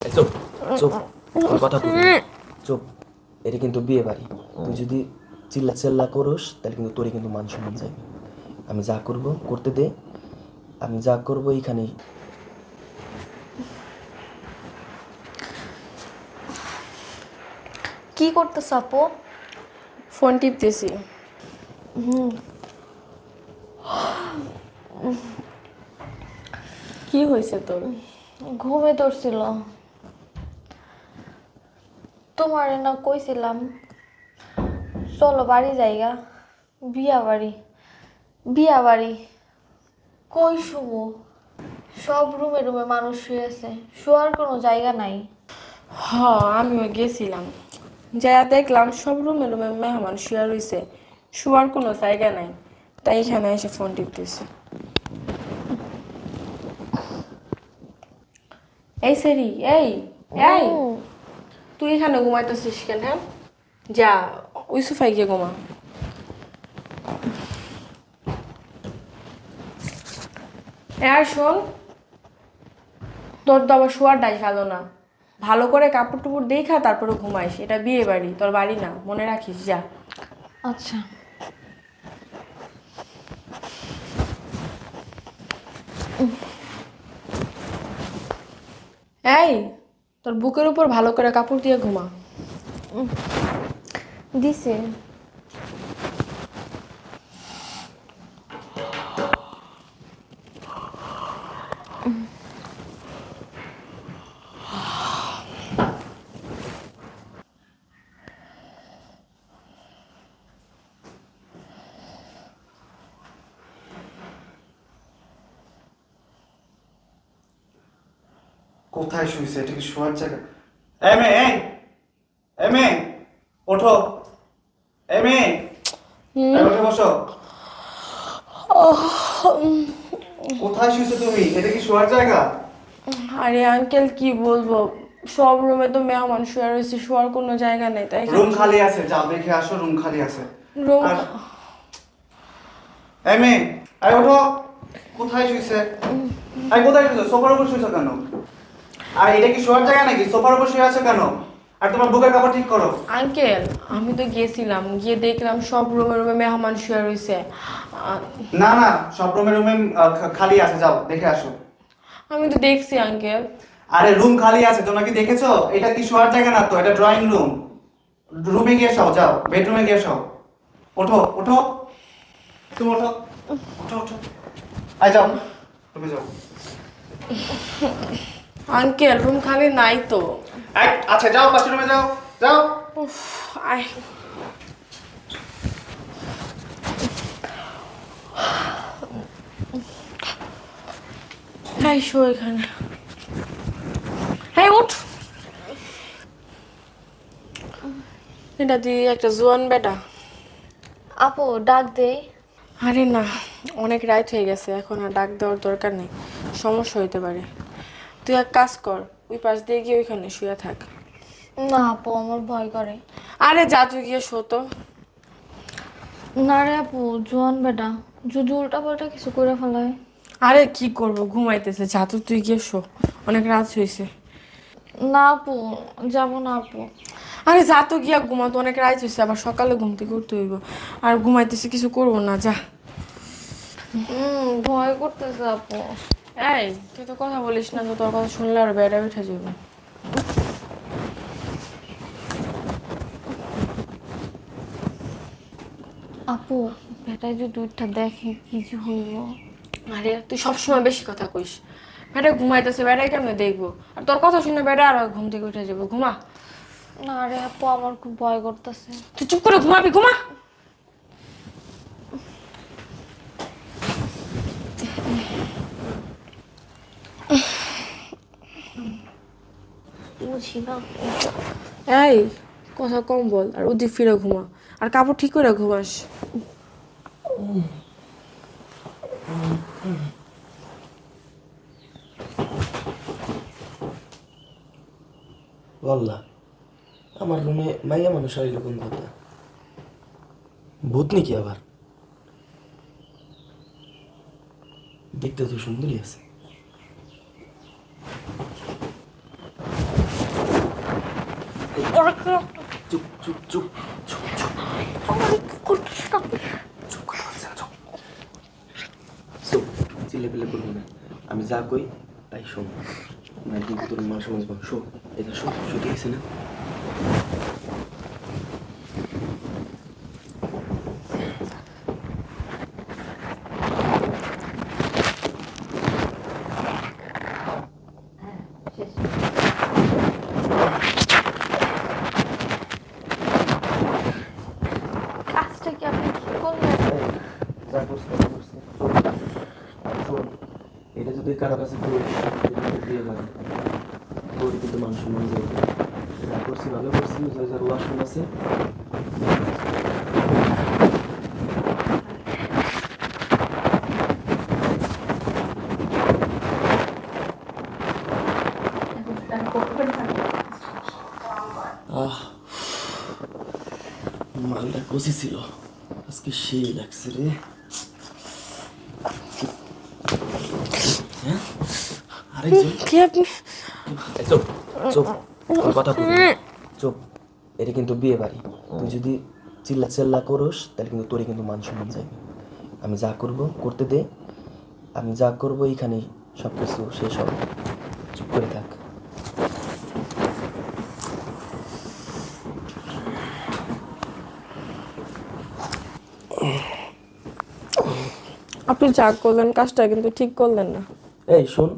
চুপ চুপ, তোর কথা কবি না। চুপ। এটা কিন্তু বিয়ে বাড়ি, তুই যদি চিল্লা চিল্লা করস তাহলে কিন্তু তোরই কিন্তু মান সম্মান যাবে। আমি যা করব করতে দে, আমি যা করব এইখানেই। কি করতেছ আপু? ফোন টিপতেছি। কি হয়েছে তোর? ঘুমে ধরছিল। তোমারে না কইছিলাম চলো বাড়ি যাইগা। বিয়া বাড়ি বিয়া বাড়ি কই শুমু? সব রুমে রুমে মানুষ শুয়ে আছে, শোয়ার কোনো জায়গা নাই। আমিও গেছিলাম, যা দেখলাম সব রুমে রুমে মেহমান শুয়ে রয়েছে, শোয়ার কোনো জায়গা নাই, তাই এখানে এসে ফোন টিপতেছি। এই সেরি, এই এই তুই এখানে ঘুমাইতেছিস কেন? হ্যাঁ, যা ওই সোফায় গিয়ে ঘুমা। আর শোন, তোর তো আবার শোয়ার ডাই ভালো না, ভালো করে কাপড় টুপড় দেখা তারপরে ঘুমাইস। এটা বিয়ে বাড়ি, তোর বাড়ি না, মনে রাখিস। যা। আচ্ছা। এই, তোর বুকের উপর ভালো করে কাপড় দিয়ে ঘুমা। দিছে। কোথায় শুইছে? এটা কি শোয়ার জায়গা? এমে এমে ওঠো। এমে উঠে বসো। কোথায় শুইছো তুমি? এটা কি শোয়ার জায়গা? আরে আঙ্কেল, কি বলবো, সব রুমে তো মেহমান শুয়ে রয়েছে, শোয়ার কোনো জায়গা নেই, তাই রুম খালি আছে, যাও দেখে আসো, রুম খালি আছে। রুম আর এমে আয় ওঠো। কোথায় শুইছে? আয় কোথায় শুইছো? সোফার উপর শুইছো কেন? আর এটা কি শোয়ার জায়গা নাকি? সোফার উপর শুয়ে আছো কেন? আর তোমার বুকের কাপড় ঠিক করো। আঙ্কেল, আমি তো গেছিলাম, গিয়ে দেখলাম সব রুমে রুমে মেহমান শুয়ে রয়েছে। না না, সব রুমে রুমে খালি আছে, যাও দেখে আসো। আমি তো দেখছি আঙ্কেল। আরে রুম খালি আছে, তোমরা কি দেখেছো? এটা কি শোয়ার জায়গা না তো, এটা ড্রয়িং রুম। রুমে গিয়ে শোও, যাও বেডরুমে গিয়ে শোও। ওঠো ওঠো, তুমি ওঠো। ওঠো ওঠো, আয় যাও রুমে যাও। আঙ্কেল, রুম খালি নাই তো। আচ্ছা যাও, পাশের রুমে যাও, যাও। উফ, আয়। হ্যাঁ, শো এখানে। হ্যাঁ, উঠ। এটা তুই একটা জোয়ান বেটা। আপু ডাক দেই। আরে না, অনেক রাত হয়ে গেছে, এখন আর ডাক দেওয়ার দরকার নেই, সমস্যা হইতে পারে। তুই এক কাজ কর, ওই পাশ দিয়ে গিয়ে ওইখানে শুয়ে থাক। না আপু, আমার ভয় করে। আরে যা, তুই গিয়ে শো তো। না রে আপু, জোয়ান বেটা, যদি উল্টা পাল্টা কিছু করে ফেলায়। আরে কি করবো, ঘুমাইতেছে, যা তো তুই গিয়ে শো, অনেক রাত হয়েছে। না আপু, যাবো না আপু। আরে যা তো গিয়া ঘুমা, তো অনেক রাত হয়েছে, আবার সকালে ঘুম থেকে উঠতে হইব। আর ঘুমাইতেছে, কিছু করবো না, যা। ভয় করতেছে আপু। এই, তুই তো কথা বলিস না, তো তোর কথা শুনলে আর বেড়া উঠে যাবে। আপু, বেটায় যদি দুইটা দেখে কি যে হইব। আরে তুই সবসময় বেশি কথা কইস। বেটা ঘুমাইতেছে, বেড়াই কেমনে দেখবো? আর তোর কথা শুনে বেড়া আর ঘুম থেকে উঠে যাবো, ঘুমা। না রে আপু, আমার খুব ভয় করতেছে। তুই চুপ করে ঘুমাবি, ঘুমা। বুঝি না। এই, কথা কম বল, আর ওদিক ফিরে ঘুমা, আর কাপড় ঠিক করে ঘুমাস। বললা আমার রুমে মাইয়া মানুষ আইল কোন কথা? ভূত নাকি আবার? দেখতে তো সুন্দরী আছে। চুপ চুপ চুপ চুপ চুপ আমার কি করতেছেন আপনি? চুপ কথা বলছে না, চুপ চুপ চিল্লে পিল্লে করবি না। আমি যা কই তাই শোন, না কিন্তু তোর মা সমাজ বল। শোন, এটা শোন, শুধু গেছে না। কাজটা কি আপনি কি করলেন? যা করছে তাই করছে। আর শোন, এটা যদি কারো কাছে করিস, এটা কিন্তু বিয়ে বাড়ি, তোর কিন্তু মান সম্মান যাবে। যা করছি ভালো করছি, যার যার ওয়াশরুম আছে। আহ, মালটা কষি ছিল, আজকে সেই লাগছে রে। হ্যাঁ, আরেকজন। কি আপনি? এই চুপ চুপ, তোর কথা বলবি না। চুপ, এটা কিন্তু বিয়ে বাড়ি, তুই যদি চিল্লা করিস তাহলে কিন্তু তোরই কিন্তু মান সম্মান যাবে। আমি যা করব করতে দে, আমি যা করবো এইখানেই সব কিছু শেষ হবে। চুপ করে থাক। আপনি যা করলেন কাজটা কিন্তু ঠিক করলেন না। এই শোন,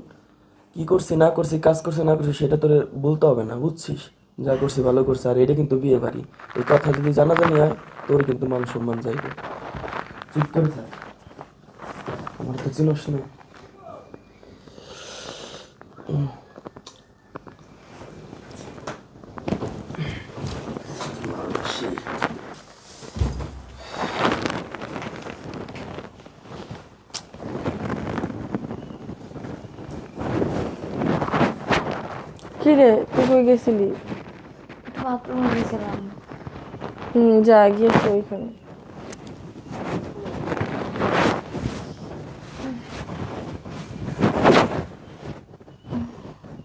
কি করছি না করছি, কাজ করছি না করছি সেটা তোর বলতে হবে না, বুঝছিস? যা করছি ভালো করছি, আর এটা কিন্তু বিয়ে বাড়ি, এই কথা যদি জানাজানি হয় তোর কিন্তু মান সম্মান যাইবে। চুপ করে থাক, আমার তো চিনস না। কি রে, তুই কই গেছিলি? বাথরুমে গেছিলাম। যা গিয়েছি ওইখানে।